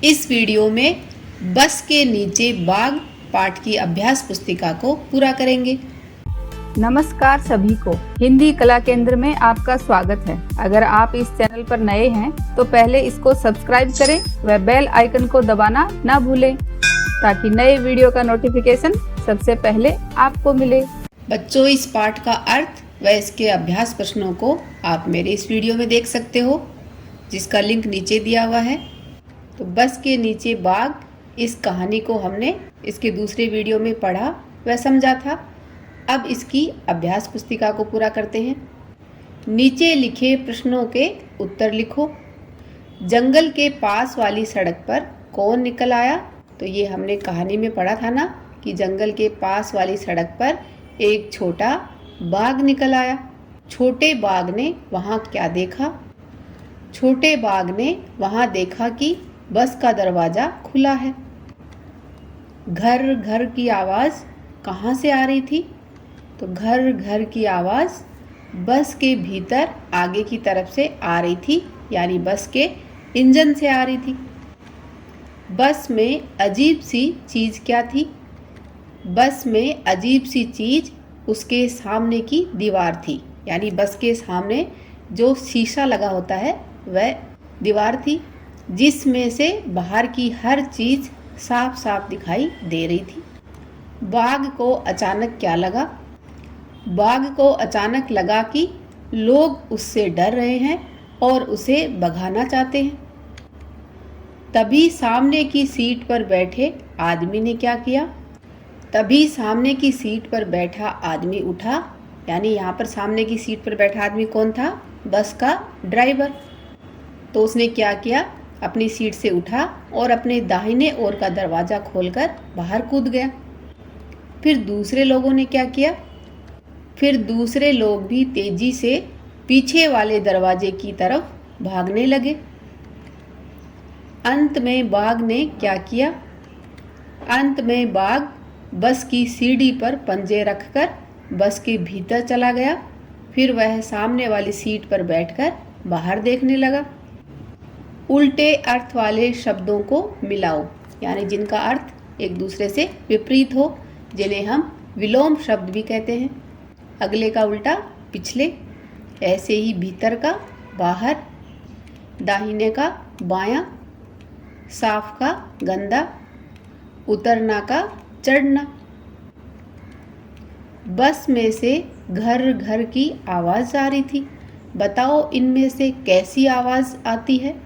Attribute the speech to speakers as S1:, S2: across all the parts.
S1: इस वीडियो में बस के नीचे बाघ पाठ की अभ्यास पुस्तिका को पूरा करेंगे।
S2: नमस्कार सभी को, हिंदी कला केंद्र में आपका स्वागत है। अगर आप इस चैनल पर नए हैं तो पहले इसको सब्सक्राइब करें व बेल आइकन को दबाना ना भूलें ताकि नए वीडियो का नोटिफिकेशन सबसे पहले आपको मिले।
S1: बच्चों, इस पाठ का अर्थ व इसके अभ्यास प्रश्नों को आप मेरे इस वीडियो में देख सकते हो, जिसका लिंक नीचे दिया हुआ है। तो बस के नीचे बाघ, इस कहानी को हमने इसके दूसरे वीडियो में पढ़ा व समझा था। अब इसकी अभ्यास पुस्तिका को पूरा करते हैं। नीचे लिखे प्रश्नों के उत्तर लिखो। जंगल के पास वाली सड़क पर कौन निकल आया? तो ये हमने कहानी में पढ़ा था ना कि जंगल के पास वाली सड़क पर एक छोटा बाघ निकल आया। छोटे बाघ ने वहाँ क्या देखा? छोटे बाघ ने वहाँ देखा कि बस का दरवाज़ा खुला है। घर घर की आवाज़ कहाँ से आ रही थी? तो घर घर की आवाज़ बस के भीतर आगे की तरफ से आ रही थी, यानी बस के इंजन से आ रही थी। बस में अजीब सी चीज़ क्या थी? बस में अजीब सी चीज़ उसके सामने की दीवार थी, यानी बस के सामने जो शीशा लगा होता है वह दीवार थी, जिसमें से बाहर की हर चीज़ साफ साफ दिखाई दे रही थी। बाघ को अचानक क्या लगा? बाघ को अचानक लगा कि लोग उससे डर रहे हैं और उसे भगाना चाहते हैं। तभी सामने की सीट पर बैठे आदमी ने क्या किया? तभी सामने की सीट पर बैठा आदमी उठा, यानी यहाँ पर सामने की सीट पर बैठा आदमी कौन था? बस का ड्राइवर। तो उसने क्या किया? अपनी सीट से उठा और अपने दाहिने ओर का दरवाज़ा खोलकर बाहर कूद गया। फिर दूसरे लोगों ने क्या किया? फिर दूसरे लोग भी तेजी से पीछे वाले दरवाजे की तरफ भागने लगे। अंत में बाघ ने क्या किया? अंत में बाघ बस की सीढ़ी पर पंजे रखकर बस के भीतर चला गया। फिर वह सामने वाली सीट पर बैठकर बाहर देखने लगा। उल्टे अर्थ वाले शब्दों को मिलाओ, यानी जिनका अर्थ एक दूसरे से विपरीत हो, जिन्हें हम विलोम शब्द भी कहते हैं। अगले का उल्टा पिछले, ऐसे ही भीतर का बाहर, दाहिने का बायां, साफ का गंदा, उतरना का चढ़ना। बस में से घर घर की आवाज़ आ रही थी। बताओ इनमें से कैसी आवाज़ आती है?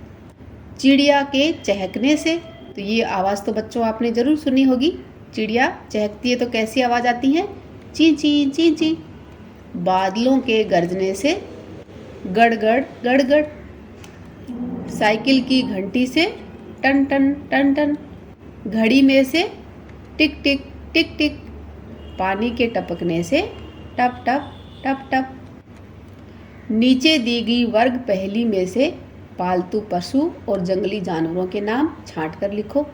S1: चिड़िया के चहकने से। तो ये आवाज़ तो बच्चों आपने ज़रूर सुनी होगी। चिड़िया चहकती है तो कैसी आवाज़ आती है? ची ची ची ची। बादलों के गरजने से, गड़गड़ गड़गड़। साइकिल की घंटी से, टन टन टन टन। घड़ी में से, टिक टिक टिक टिक। पानी के टपकने से, टप टप टप टप। नीचे दी गई वर्ग पहेली में से पालतू पशु और जंगली जानवरों के नाम छांट कर लिखो।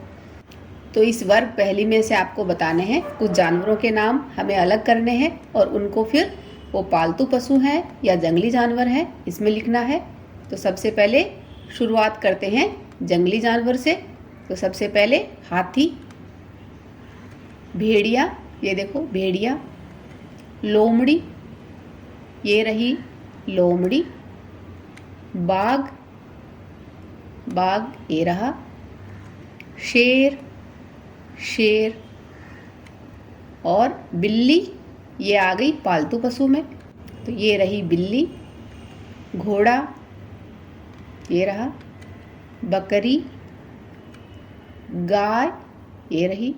S1: तो इस वर्ग पहेली में से आपको बताने हैं, कुछ जानवरों के नाम हमें अलग करने हैं और उनको फिर वो पालतू पशु हैं या जंगली जानवर हैं इसमें लिखना है। तो सबसे पहले शुरुआत करते हैं जंगली जानवर से। तो सबसे पहले हाथी, भेड़िया, ये देखो भेड़िया। लोमड़ी, ये रही लोमड़ी। बाघ, बाघ ये रहा। शेर, शेर। और बिल्ली, ये आ गई पालतू पशु में, तो ये रही बिल्ली। घोड़ा, ये रहा। बकरी, गाय, ये रही।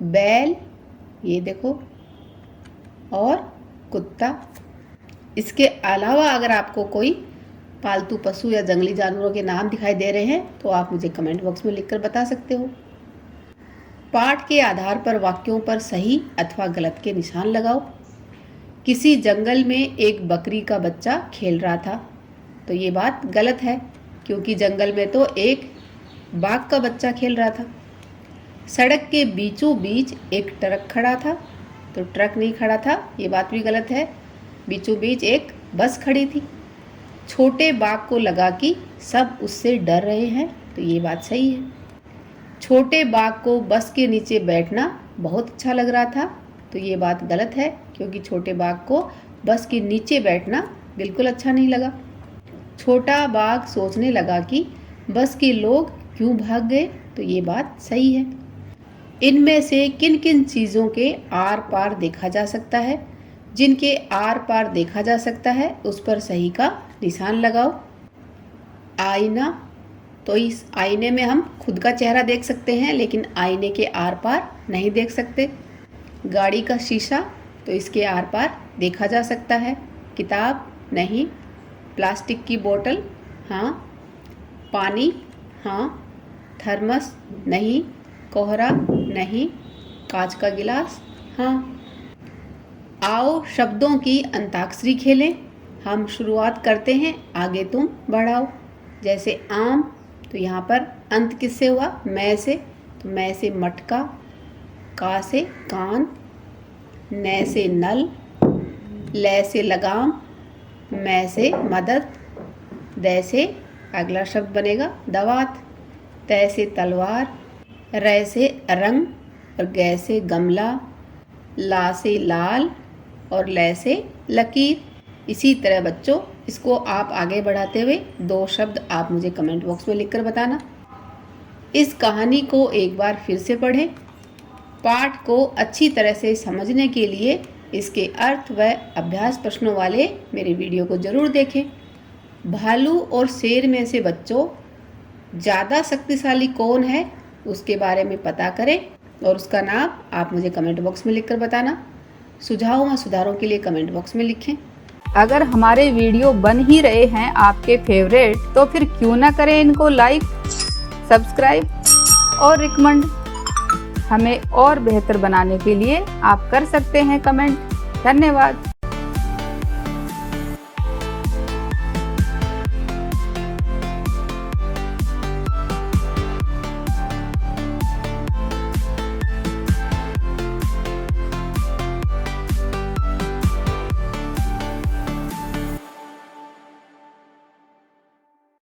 S1: बैल, ये देखो। और कुत्ता। इसके अलावा अगर आपको कोई पालतू पशु या जंगली जानवरों के नाम दिखाई दे रहे हैं तो आप मुझे कमेंट बॉक्स में लिखकर बता सकते हो। पाठ के आधार पर वाक्यों पर सही अथवा गलत के निशान लगाओ। किसी जंगल में एक बकरी का बच्चा खेल रहा था, तो ये बात गलत है क्योंकि जंगल में तो एक बाघ का बच्चा खेल रहा था। सड़क के बीचों बीच एक ट्रक खड़ा था, तो ट्रक नहीं खड़ा था, ये बात भी गलत है। बीचों बीच एक बस खड़ी थी। छोटे बाघ को लगा कि सब उससे डर रहे हैं, तो ये बात सही है। छोटे बाघ को बस के नीचे बैठना बहुत अच्छा लग रहा था, तो ये बात गलत है क्योंकि छोटे बाघ को बस के नीचे बैठना बिल्कुल अच्छा नहीं लगा। छोटा बाघ सोचने लगा कि बस के लोग क्यों भाग गए, तो ये बात सही है। इनमें से किन किन चीज़ों के आर पार देखा जा सकता है? जिनके आर पार देखा जा सकता है उस पर सही का निशान लगाओ। आईना, तो इस आईने में हम खुद का चेहरा देख सकते हैं लेकिन आईने के आर पार नहीं देख सकते। गाड़ी का शीशा, तो इसके आर पार देखा जा सकता है। किताब नहीं। प्लास्टिक की बोतल हाँ। पानी हाँ। थर्मस नहीं। कोहरा नहीं। कांच का गिलास हाँ। आओ शब्दों की अंताक्षरी खेलें। हम शुरुआत करते हैं, आगे तुम बढ़ाओ। जैसे आम, तो यहाँ पर अंत किससे हुआ? मैं से, तो मैं से मटका। का से कान। न से नल। ले से लगाम। मैं से मदद। द से अगला शब्द बनेगा दवात। तय से तलवार। रै से रंग और गै से गमला। ला से लाल और ले से लकीर। इसी तरह बच्चों इसको आप आगे बढ़ाते हुए 2 शब्द आप मुझे कमेंट बॉक्स में लिखकर बताना। इस कहानी को एक बार फिर से पढ़ें। पाठ को अच्छी तरह से समझने के लिए इसके अर्थ व अभ्यास प्रश्नों वाले मेरे वीडियो को ज़रूर देखें। भालू और शेर में से बच्चों ज़्यादा शक्तिशाली कौन है उसके बारे में पता करें और उसका नाम आप मुझे कमेंट बॉक्स में लिखकर बताना। सुझावों व सुधारों के लिए कमेंट बॉक्स में लिखें।
S2: अगर हमारे वीडियो बन ही रहे हैं आपके फेवरेट, तो फिर क्यों ना करें इनको लाइक, सब्सक्राइब और रिकमेंड। हमें और बेहतर बनाने के लिए आप कर सकते हैं कमेंट। धन्यवाद।